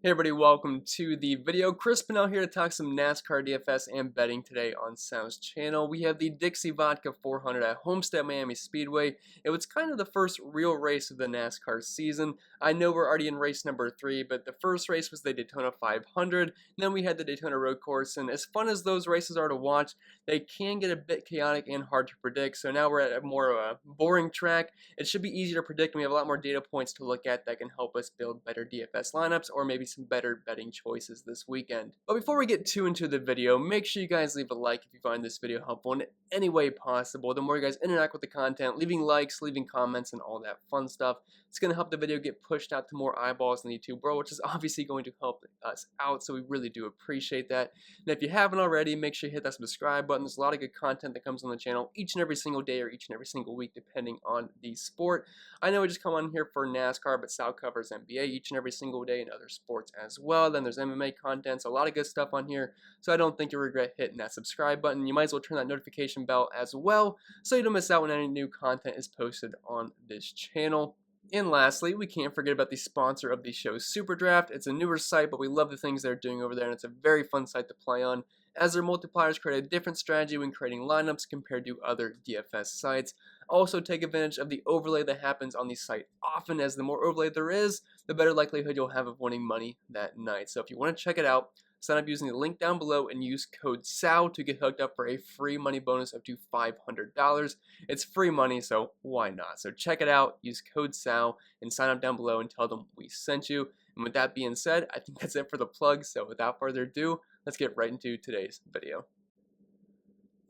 Hey everybody, welcome to the video. Chris Pennell here to talk some NASCAR DFS and betting today on Sal's channel. We have the Dixie Vodka 400 at Homestead Miami Speedway. It was kind of the first real race of the NASCAR season. I know we're already in race number 3, but the first race was the Daytona 500. And then we had the Daytona Road Course, and as fun as those races are to watch, they can get a bit chaotic and hard to predict. So now we're at a more of a boring track. It should be easier to predict, and we have a lot more data points to look at that can help us build better DFS lineups or maybe some better betting choices this weekend. But before we get too into the video, make sure you guys leave a like if you find this video helpful in any way possible. The more you guys interact with the content, leaving likes, leaving comments, and all that fun stuff, it's going to help the video get pushed out to more eyeballs in the YouTube world, which is obviously going to help us out, so we really do appreciate that. And if you haven't already, make sure you hit that subscribe button. There's a lot of good content that comes on the channel each and every single day or each and every single week, depending on the sport. I know we just come on here for NASCAR, but Sal covers NBA each and every single day and other sports as well. Then there's MMA content, so a lot of good stuff on here, so I don't think you'll regret hitting that subscribe button. You might as well turn that notification bell as well, so you don't miss out when any new content is posted on this channel. And lastly, we can't forget about the sponsor of the show, SuperDraft. It's a newer site, but we love the things they're doing over there, and it's a very fun site to play on, as their multipliers create a different strategy when creating lineups compared to other DFS sites. Also, take advantage of the overlay that happens on the site often, as the more overlay there is, the better likelihood you'll have of winning money that night. So if you want to check it out, sign up using the link down below and use code SAL to get hooked up for a free money bonus up to $500. It's free money, so why not? So check it out, use code SAL, and sign up down below and tell them we sent you. And with that being said, I think that's it for the plug, so without further ado, let's get right into today's video.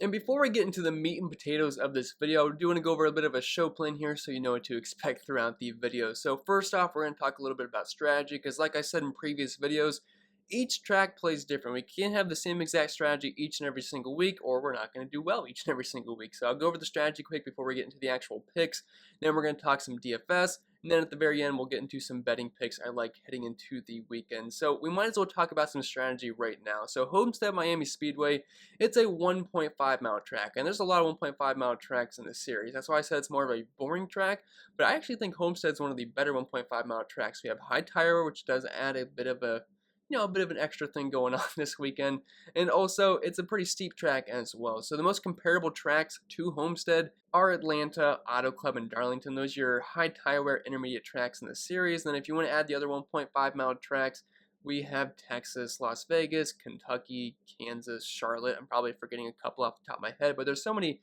And before we get into the meat and potatoes of this video, I do want to go over a bit of a show plan here so you know what to expect throughout the video. So first off, we're going to talk a little bit about strategy, because like I said in previous videos, each track plays different. We can't have the same exact strategy each and every single week, or we're not going to do well each and every single week. So I'll go over the strategy quick before we get into the actual picks. Then we're going to talk some DFS, and then at the very end, we'll get into some betting picks I like heading into the weekend. So we might as well talk about some strategy right now. So Homestead Miami Speedway, it's a 1.5 mile track, and there's a lot of 1.5 mile tracks in this series. That's why I said it's more of a boring track, but I actually think Homestead's one of the better 1.5 mile tracks. We have high tire, which does add a bit of an extra thing going on this weekend. And also, it's a pretty steep track as well. So the most comparable tracks to Homestead are Atlanta, Auto Club, and Darlington. Those are your high tire wear intermediate tracks in the series. Then if you want to add the other 1.5 mile tracks, we have Texas, Las Vegas, Kentucky, Kansas, Charlotte. I'm probably forgetting a couple off the top of my head, but there's so many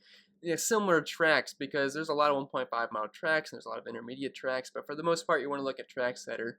similar tracks, because there's a lot of 1.5 mile tracks and there's a lot of intermediate tracks. But for the most part, you want to look at tracks that are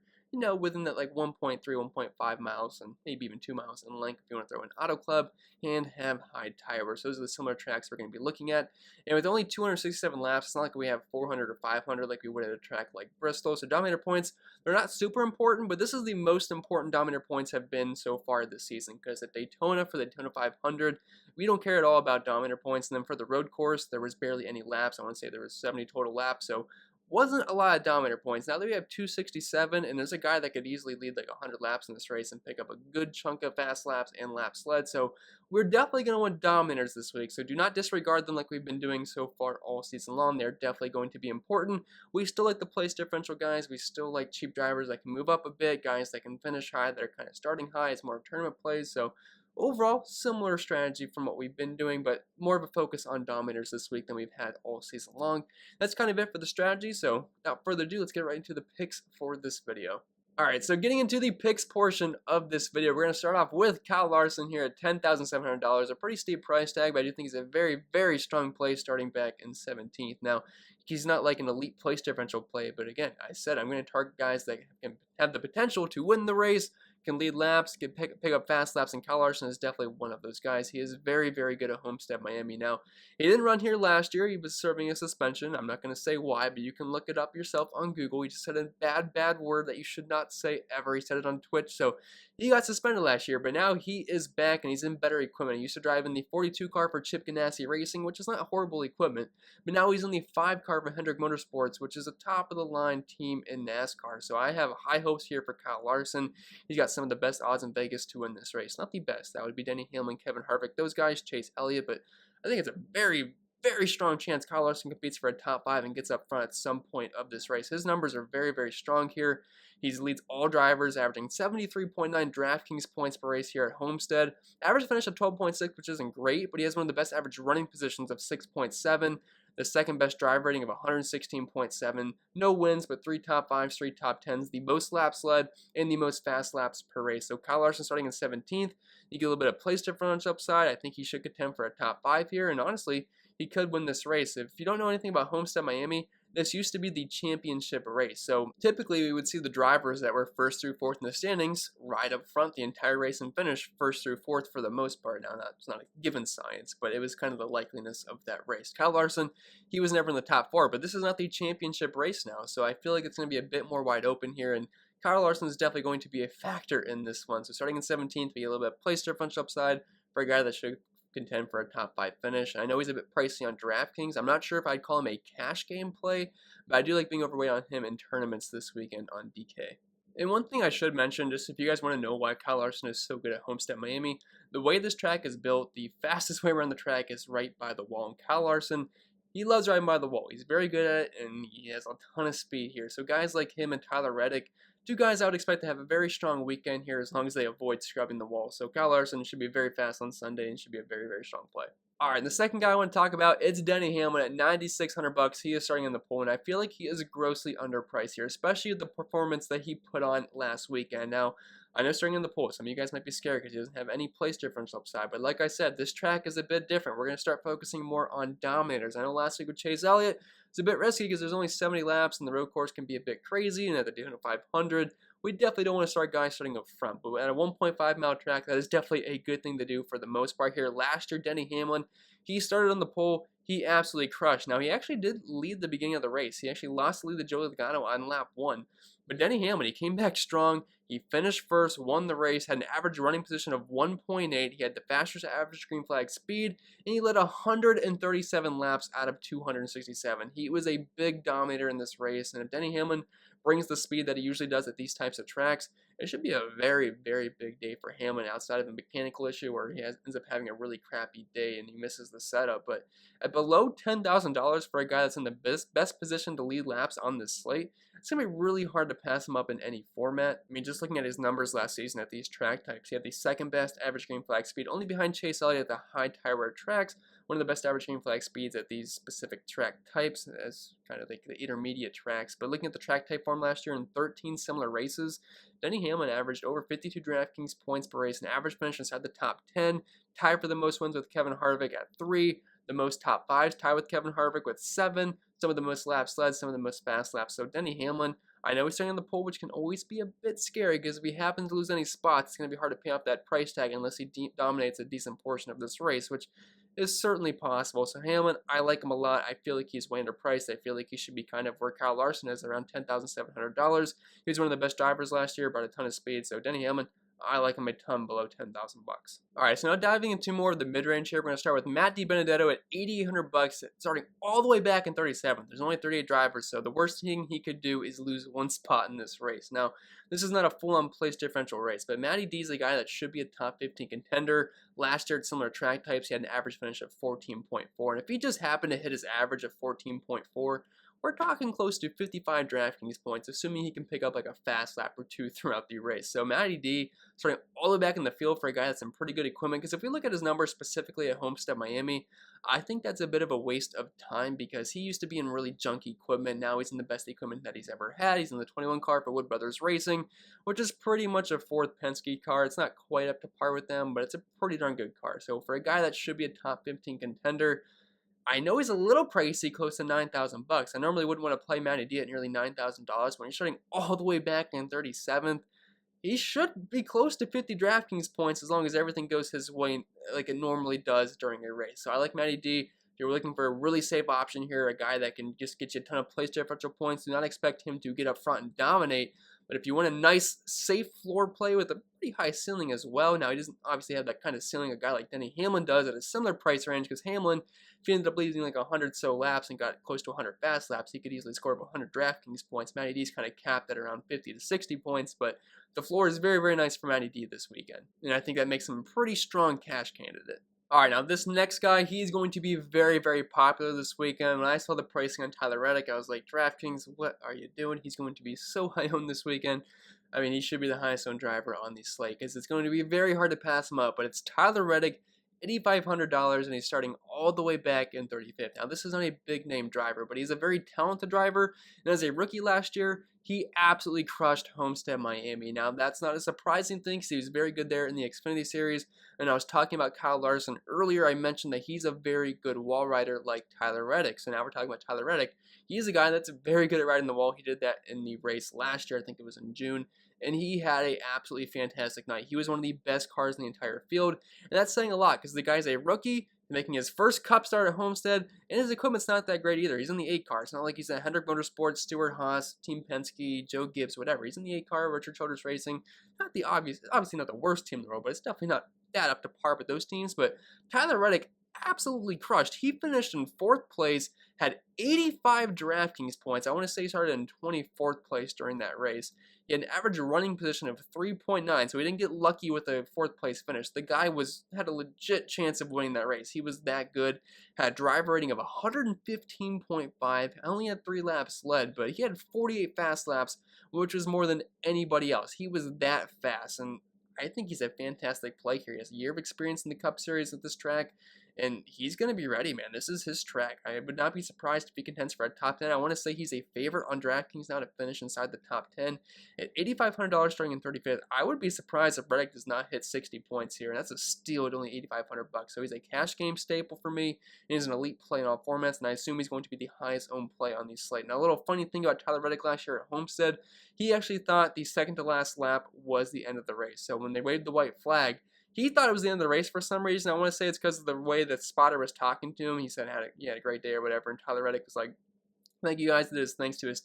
within that like 1.3, 1.5 miles, and maybe even 2 miles in length if you want to throw in Auto Club and have high tire wear. So those are the similar tracks we're going to be looking at. And with only 267 laps, it's not like we have 400 or 500 like we would at a track like Bristol. So dominator points, they're not super important, but this is the most important dominator points have been so far this season, because at Daytona, for the Daytona 500, we don't care at all about dominator points. And then for the road course, there was barely any laps. I want to say there was 70 total laps. So wasn't a lot of dominator points. Now that we have 267, and there's a guy that could easily lead like 100 laps in this race and pick up a good chunk of fast laps and lap sled. So we're definitely going to want dominators this week. So do not disregard them like we've been doing so far all season long. They're definitely going to be important. We still like the place differential guys. We still like cheap drivers that can move up a bit, guys that can finish high, that are kind of starting high. It's more of tournament plays. So overall, similar strategy from what we've been doing, but more of a focus on dominators this week than we've had all season long. That's kind of it for the strategy, so without further ado, let's get right into the picks for this video. Alright, so getting into the picks portion of this video, we're going to start off with Kyle Larson here at $10,700, a pretty steep price tag, but I do think he's a very, very strong play starting back in 17th. Now, he's not like an elite place differential play, but again, I said I'm going to target guys that can have the potential to win the race, can lead laps, can pick up fast laps, and Kyle Larson is definitely one of those guys. He is very, very good at Homestead Miami. Now, he didn't run here last year. He was serving a suspension. I'm not going to say why, but you can look it up yourself on Google. He just said a bad word that you should not say ever. He said it on Twitch, so he got suspended last year, but now he is back and he's in better equipment. He used to drive in the 42 car for Chip Ganassi Racing, which is not horrible equipment, but now he's in the 5 car for Hendrick Motorsports, which is a top of the line team in NASCAR. So I have high hopes here for Kyle Larson. He's got some of the best odds in Vegas to win this race. Not the best. That would be Denny, HAMLIN, Kevin Harvick. Those guys, Chase Elliott, but I think it's a very, very strong chance Kyle Larson competes for a top 5 and gets up front at some point of this race. His numbers are very, very strong here. He leads all drivers, averaging 73.9 DraftKings points per race here at Homestead. Average finish of 12.6, which isn't great, but he has one of the best average running positions of 6.7. The second best drive rating of 116.7. No wins, but 3 top 5s, 3 top 10s. The most laps led and the most fast laps per race. So Kyle Larson starting in 17th. You get a little bit of place difference upside. I think he should contend for a top 5 here. And honestly, he could win this race. If you don't know anything about Homestead Miami, this used to be the championship race. So typically we would see the drivers that were 1st through 4th in the standings ride up front the entire race and finish 1st through 4th for the most part. Now, that's not a given science, but it was kind of the likeliness of that race. Kyle Larson, he was never in the top 4, but this is not the championship race now. So I feel like it's going to be a bit more wide open here, and Kyle Larson is definitely going to be a factor in this one. So starting in 17th, be a little bit of place differential upside for a guy that should contend for a top 5 finish. I know he's a bit pricey on DraftKings. I'm not sure if I'd call him a cash game play, but I do like being overweight on him in tournaments this weekend on DK. And one thing I should mention, just if you guys want to know why Kyle Larson is so good at Homestead Miami, the way this track is built, the fastest way around the track is right by the wall. And Kyle Larson, he loves riding by the wall. He's very good at it, and he has a ton of speed here. So guys like him and Tyler Reddick, 2 guys I would expect to have a very strong weekend here as long as they avoid scrubbing the wall. So Kyle Larson should be very fast on Sunday and should be a very, very strong play. All right, the second guy I want to talk about, it's Denny Hamlin at $9,600. He is starting in the pool, and I feel like he is grossly underpriced here, especially the performance that he put on last weekend. Now, I know starting in the pool, some of you guys might be scared because he doesn't have any place differential upside, but like I said, this track is a bit different. We're going to start focusing more on dominators. I know last week with Chase Elliott, it's a bit risky because there's only 70 laps, and the road course can be a bit crazy, and at the Daytona 500, we definitely don't want to start guys starting up front, but at a 1.5 mile track, that is definitely a good thing to do for the most part here. Last year, Denny Hamlin, he started on the pole, he absolutely crushed. Now, he actually did lead the beginning of the race. He actually lost the lead to Joey Logano on lap 1. But Denny Hamlin, he came back strong. He finished first, won the race, had an average running position of 1.8. He had the fastest average green flag speed, and he led 137 laps out of 267. He was a big dominator in this race, and if Denny Hamlin brings the speed that he usually does at these types of tracks, it should be a very, very big day for Hamlin outside of a mechanical issue where he ends up having a really crappy day and he misses the setup. But at below $10,000 for a guy that's in the best position to lead laps on this slate, it's going to be really hard to pass him up in any format. I mean, just looking at his numbers last season at these track types, he had the second best average green flag speed, only behind Chase Elliott at the high tire wear tracks, one of the best average green flag speeds at these specific track types as kind of like the intermediate tracks. But looking at the track type form last year in 13 similar races, Denny Hamlin averaged over 52 DraftKings points per race, and average finish inside the top 10, tied for the most wins with Kevin Harvick at 3, the most top 5s tied with Kevin Harvick with 7, some of the most laps led, some of the most fast laps. So Denny Hamlin, I know he's starting on the pole, which can always be a bit scary because if he happens to lose any spots, it's going to be hard to pay off that price tag unless he dominates a decent portion of this race, which is certainly possible. So Hamlin, I like him a lot. I feel like he's way underpriced. I feel like he should be kind of where Kyle Larson is, around $10,700. He was one of the best drivers last year, brought a ton of speed. So Denny Hamlin, I like him a ton below 10,000 bucks. All right, so now diving into more of the mid-range here, we're going to start with Matt DiBenedetto at 8,800 bucks, starting all the way back in 37th. There's only 38 drivers, so the worst thing he could do is lose one spot in this race. Now, this is not a full-on place differential race, but Matty D's a guy that should be a top 15 contender. Last year at similar track types, he had an average finish of 14.4, and if he just happened to hit his average of 14.4, we're talking close to 55 DraftKings points, assuming he can pick up like a fast lap or 2 throughout the race. So Matty D starting all the way back in the field for a guy that's in pretty good equipment, because if we look at his numbers specifically at Homestead Miami, I think that's a bit of a waste of time because he used to be in really junky equipment. Now he's in the best equipment that he's ever had. He's in the 21 car for Wood Brothers Racing, which is pretty much a 4th Penske car. It's not quite up to par with them, but it's a pretty darn good car. So for a guy that should be a top 15 contender, I know he's a little pricey, close to 9,000 bucks. I normally wouldn't want to play Matty D at nearly $9,000. When you're starting all the way back in 37th, he should be close to 50 DraftKings points as long as everything goes his way like it normally does during a race. So I like Matty D. If you're looking for a really safe option here, a guy that can just get you a ton of place differential points, do not expect him to get up front and dominate. But if you want a nice, safe floor play with a pretty high ceiling as well, now he doesn't obviously have that kind of ceiling a guy like Denny Hamlin does at a similar price range, because Hamlin, if he ended up leading like 100 so laps and got close to 100 fast laps, he could easily score 100 DraftKings points. Matty D's kind of capped at around 50 to 60 points, but the floor is very, very nice for Matty D this weekend. And I think that makes him a pretty strong cash candidate. All right, now this next guy, he's going to be very, very popular this weekend. When I saw the pricing on Tyler Reddick, I was like, DraftKings, what are you doing? He's going to be so high owned this weekend. I mean, he should be the highest owned driver on the slate because it's going to be very hard to pass him up. But it's Tyler Reddick, $8,500, and he's starting all the way back in 35th. Now, this is not a big name driver, but he's a very talented driver. And as a rookie last year, he absolutely crushed Homestead Miami. Now, that's not a surprising thing because he was very good there in the Xfinity Series. And I was talking about Kyle Larson earlier. I mentioned that he's a very good wall rider like Tyler Reddick. So now we're talking about Tyler Reddick. He's a guy that's very good at riding the wall. He did that in the race last year. I think it was in June. And he had a absolutely fantastic night. He was one of the best cars in the entire field. And that's saying a lot because the guy's a rookie, making his first Cup start at Homestead, and his equipment's not that great either. He's in the 8 car. It's not like he's at Hendrick Motorsports, Stewart Haas, Team Penske, Joe Gibbs, whatever. He's in the 8 car, Richard Childress Racing. Not the obviously not the worst team in the world, but it's definitely not that up to par with those teams. But Tyler Reddick absolutely crushed. He finished in 4th place, had 85 DraftKings points. I want to say he started in 24th place during that race. He had an average running position of 3.9, so he didn't get lucky with a 4th place finish. The guy had a legit chance of winning that race. He was that good. Had a driver rating of 115.5. Only had 3 laps led, but he had 48 fast laps, which was more than anybody else. He was that fast, and I think he's a fantastic play here. He has a year of experience in the Cup Series at this track, and he's going to be ready, man. This is his track. I would not be surprised if he contends for a top 10. I want to say he's a favorite on DraftKings now to finish inside the top 10. At $8,500 starting in 35th, I would be surprised if Reddick does not hit 60 points here, and that's a steal at only $8,500. So he's a cash game staple for me, and he's an elite play in all formats, and I assume he's going to be the highest owned play on the slate. Now, a little funny thing about Tyler Reddick last year at Homestead, he actually thought the second to last lap was the end of the race. So when they waved the white flag, he thought it was the end of the race for some reason. I want to say it's because of the way the spotter was talking to him. He said he had a great day or whatever, and Tyler Reddick was like, thank you guys. This thanks to his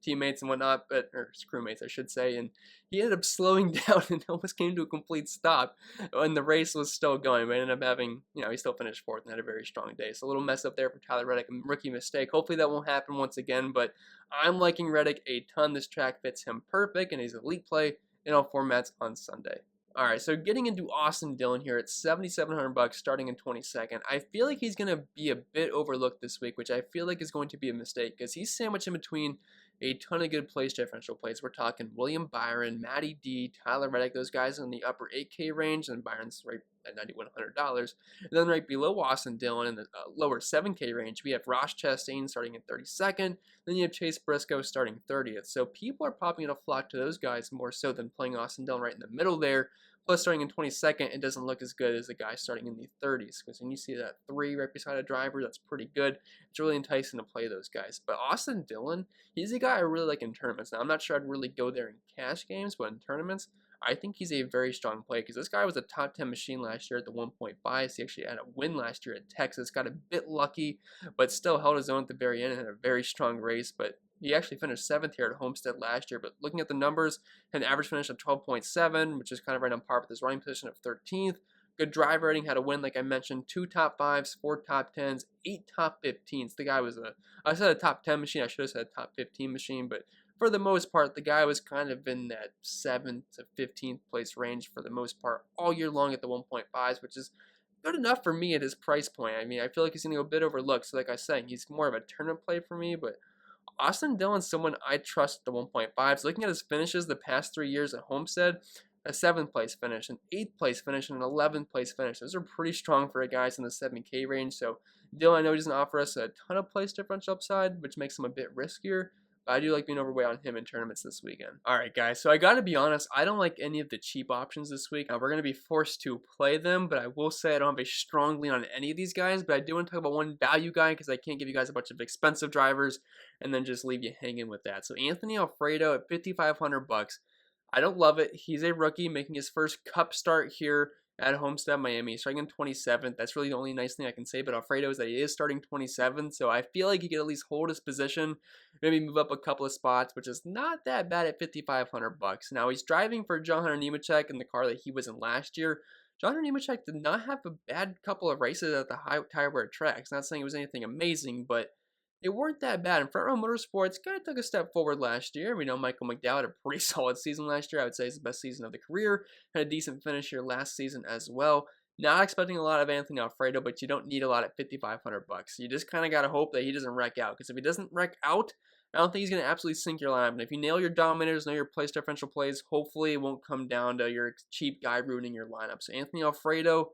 teammates and whatnot, or his crewmates, I should say. And he ended up slowing down and almost came to a complete stop when the race was still going. But ended up having, he still finished 4th and had a very strong day. So a little mess up there for Tyler Reddick, a rookie mistake. Hopefully that won't happen once again. But I'm liking Reddick a ton. This track fits him perfect, and he's elite play in all formats on Sunday. All right, so getting into Austin Dillon here at $7,700 starting in 22nd. I feel like he's going to be a bit overlooked this week, which I feel like is going to be a mistake because he's sandwiched in between a ton of good place differential plays. We're talking William Byron, Matty D, Tyler Reddick, those guys in the upper 8K range, and Byron's right at $9,100. And then right below Austin Dillon in the lower 7K range, we have Ross Chastain starting in 32nd. Then you have Chase Briscoe starting 30th. So people are probably going to flock to those guys more so than playing Austin Dillon right in the middle there. Plus, starting in 22nd, it doesn't look as good as the guy starting in the 30s. Because when you see that 3 right beside a driver, that's pretty good. It's really enticing to play those guys. But Austin Dillon, he's a guy I really like in tournaments. Now, I'm not sure I'd really go there in cash games, but in tournaments, I think he's a very strong play because this guy was a top 10 machine last year at the 1.5s. He actually had a win last year at Texas. Got a bit lucky, but still held his own at the very end and had a very strong race. But he actually finished 7th here at Homestead last year. But looking at the numbers, had an average finish of 12.7, which is kind of right on par with his running position of 13th. Good drive rating, had a win, like I mentioned, 2 top 5s, 4 top 10s, 8 top 15s. The guy was I said a top 10 machine. I should have said a top 15 machine, but for the most part, the guy was kind of in that 7th to 15th place range for the most part all year long at the 1.5s, which is good enough for me at his price point. I mean, I feel like he's going to go a bit overlooked. So like I said, he's more of a tournament play for me, but Austin Dillon's someone I trust at the 1.5s. Looking at his finishes the past 3 years at Homestead, a 7th place finish, an 8th place finish, and an 11th place finish. Those are pretty strong for a guys in the 7K range. So Dillon, I know he doesn't offer us a ton of place differential upside, which makes him a bit riskier. But I do like being overweight on him in tournaments this weekend. Alright guys, so I gotta be honest, I don't like any of the cheap options this week. Now, we're gonna be forced to play them, but I will say I don't have a strong lean on any of these guys, but I do want to talk about one value guy because I can't give you guys a bunch of expensive drivers and then just leave you hanging with that. So Anthony Alfredo at $5,500. I don't love it. He's a rookie making his first Cup start here at Homestead Miami, starting in 27th. That's really the only nice thing I can say about Alfredo is that he is starting 27th, so I feel like he could at least hold his position, maybe move up a couple of spots, which is not that bad at $5,500. Now, he's driving for John Hunter Nemechek in the car that he was in last year. John Hunter Nemechek did not have a bad couple of races at the high tire wear tracks. Not saying it was anything amazing, but they weren't that bad. And Front Row Motorsports kind of took a step forward last year. We know Michael McDowell had a pretty solid season last year. I would say it's the best season of the career. Had a decent finish here last season as well. Not expecting a lot of Anthony Alfredo, but you don't need a lot at 5,500 bucks. You just kind of got to hope that he doesn't wreck out, because if he doesn't wreck out, I don't think he's going to absolutely sink your lineup. And if you nail your dominators, know your place differential plays, hopefully it won't come down to your cheap guy ruining your lineup. So Anthony Alfredo, I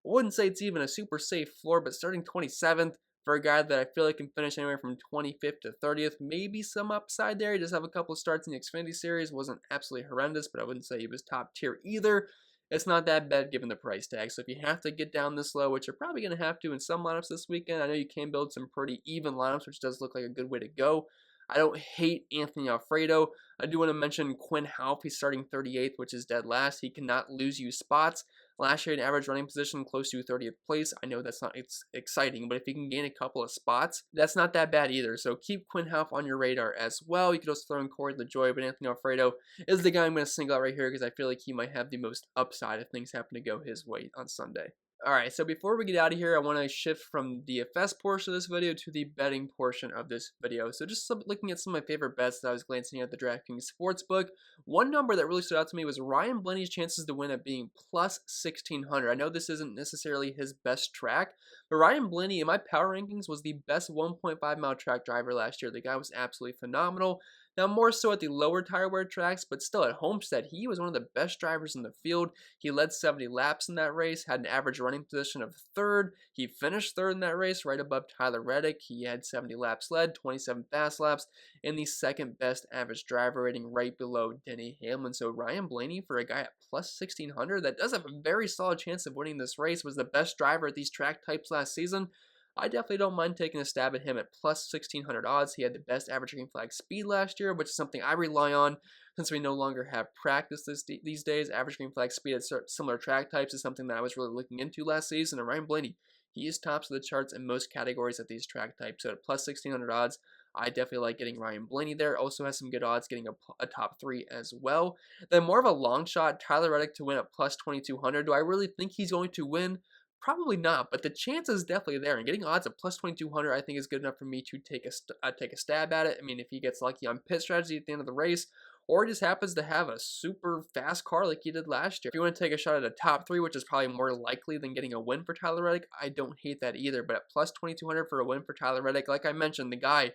wouldn't say it's even a super safe floor, but starting 27th for a guy that I feel like can finish anywhere from 25th to 30th, maybe some upside there. He does have a couple of starts in the Xfinity Series, wasn't absolutely horrendous, but I wouldn't say he was top tier either. It's not that bad given the price tag. So if you have to get down this low, which you're probably going to have to in some lineups this weekend, I know you can build some pretty even lineups, which does look like a good way to go. I don't hate Anthony Alfredo. I do want to mention Quinn Houff. He's starting 38th, which is dead last. He cannot lose you spots. Last year, an average running position close to 30th place. I know that's not exciting, but if he can gain a couple of spots, that's not that bad either. So keep Quinn Houff on your radar as well. You could also throw in Corey LaJoie, but Anthony Alfredo is the guy I'm going to single out right here because I feel like he might have the most upside if things happen to go his way on Sunday. Alright, so before we get out of here, I want to shift from the DFS portion of this video to the betting portion of this video. So just looking at some of my favorite bets that I was glancing at the DraftKings Sportsbook, one number that really stood out to me was Ryan Blaney's chances to win at being plus 1,600. I know this isn't necessarily his best track, but Ryan Blaney in my power rankings was the best 1.5 mile track driver last year. The guy was absolutely phenomenal. Now, more so at the lower tire wear tracks, but still at Homestead, he was one of the best drivers in the field. He led 70 laps in that race, had an average running position of third. He finished third in that race, right above Tyler Reddick. He had 70 laps led, 27 fast laps, and the second best average driver rating right below Denny Hamlin. So Ryan Blaney, for a guy at plus 1,600, that does have a very solid chance of winning this race, was the best driver at these track types last season. I definitely don't mind taking a stab at him at plus 1,600 odds. He had the best average green flag speed last year, which is something I rely on since we no longer have practice these days. Average green flag speed at similar track types is something that I was really looking into last season. And Ryan Blaney, he is tops of the charts in most categories at these track types. So at plus 1,600 odds, I definitely like getting Ryan Blaney there. Also has some good odds getting a top 3 as well. Then more of a long shot, Tyler Reddick to win at plus 2,200. Do I really think he's going to win? Probably not, but the chance is definitely there, and getting odds of plus 2,200 I think is good enough for me to take a stab at it. I mean, if he gets lucky on pit strategy at the end of the race, or he just happens to have a super fast car like he did last year. If you want to take a shot at a top 3, which is probably more likely than getting a win for Tyler Reddick, I don't hate that either, but at plus 2,200 for a win for Tyler Reddick, like I mentioned, the guy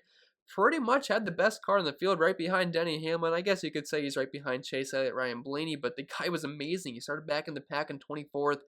pretty much had the best car in the field right behind Denny Hamlin. I guess you could say he's right behind Chase Elliott, Ryan Blaney, but the guy was amazing. He started back in the pack in 24th,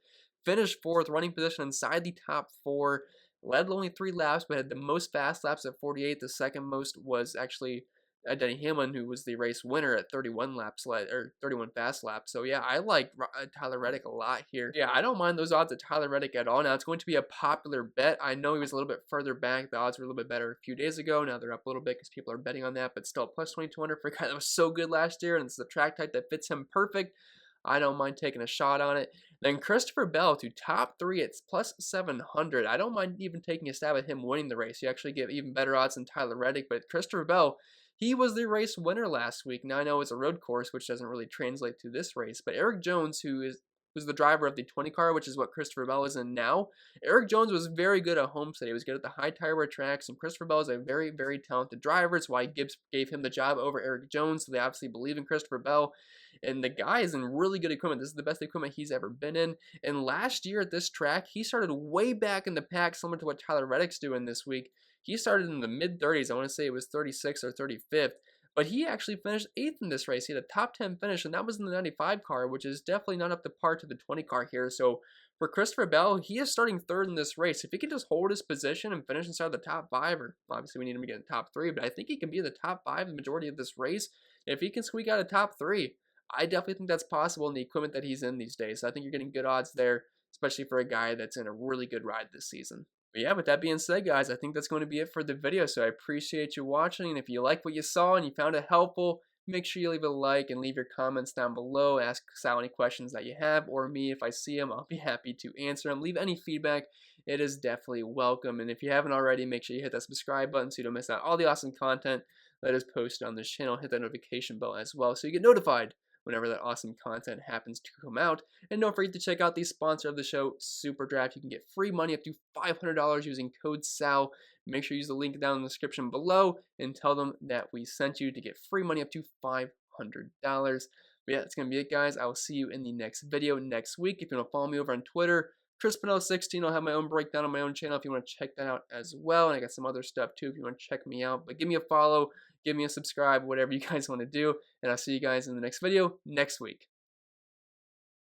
finished 4th, running position inside the top 4, led only 3 laps, but had the most fast laps at 48. The second most was actually Denny Hamlin, who was the race winner at 31 laps led, or 31 fast laps. So yeah, I like Tyler Reddick a lot here. Yeah, I don't mind those odds of Tyler Reddick at all. Now it's going to be a popular bet. I know he was a little bit further back. The odds were a little bit better a few days ago. Now they're up a little bit because people are betting on that, but still plus 2,200 for a guy that was so good last year, and it's the track type that fits him perfect. I don't mind taking a shot on it. Then Christopher Bell to top 3, it's plus 700. I don't mind even taking a stab at him winning the race. You actually get even better odds than Tyler Reddick, but Christopher Bell, he was the race winner last week. Now I know it's a road course, which doesn't really translate to this race, but Eric Jones, who's the driver of the 20 car, which is what Christopher Bell is in now. Eric Jones was very good at Homestead. He was good at the high tire wear tracks, and Christopher Bell is a very, very talented driver. It's why Gibbs gave him the job over Eric Jones, so they obviously believe in Christopher Bell. And the guy is in really good equipment. This is the best equipment he's ever been in. And last year at this track, he started way back in the pack, similar to what Tyler Reddick's doing this week. He started in the mid-30s. I want to say it was 36th or 35th. But he actually finished 8th in this race. He had a top 10 finish, and that was in the 95 car, which is definitely not up to par to the 20 car here. So for Christopher Bell, he is starting 3rd in this race. If he can just hold his position and finish inside the top 5, or obviously we need him to get in the top 3, but I think he can be in the top 5 the majority of this race. If he can squeak out a top 3, I definitely think that's possible in the equipment that he's in these days. So I think you're getting good odds there, especially for a guy that's in a really good ride this season. But yeah, with that being said, guys, I think that's going to be it for the video. So I appreciate you watching. And if you like what you saw and you found it helpful, make sure you leave a like and leave your comments down below. Ask Sal any questions that you have, or me if I see them. I'll be happy to answer them. Leave any feedback. It is definitely welcome. And if you haven't already, make sure you hit that subscribe button so you don't miss out all the awesome content that is posted on this channel. Hit that notification bell as well so you get notified whenever that awesome content happens to come out. And don't forget to check out the sponsor of the show, Super Draft. You can get free money up to $500 using code SAL. Make sure you use the link down in the description below and tell them that we sent you to get free money up to $500. But yeah, that's going to be it, guys. I will see you in the next video next week. If you want to follow me over on Twitter, Crispinell 16. I'll have my own breakdown on my own channel if you want to check that out as well. And I got some other stuff too if you want to check me out. But give me a follow, give me a subscribe, whatever you guys want to do. And I'll see you guys in the next video next week.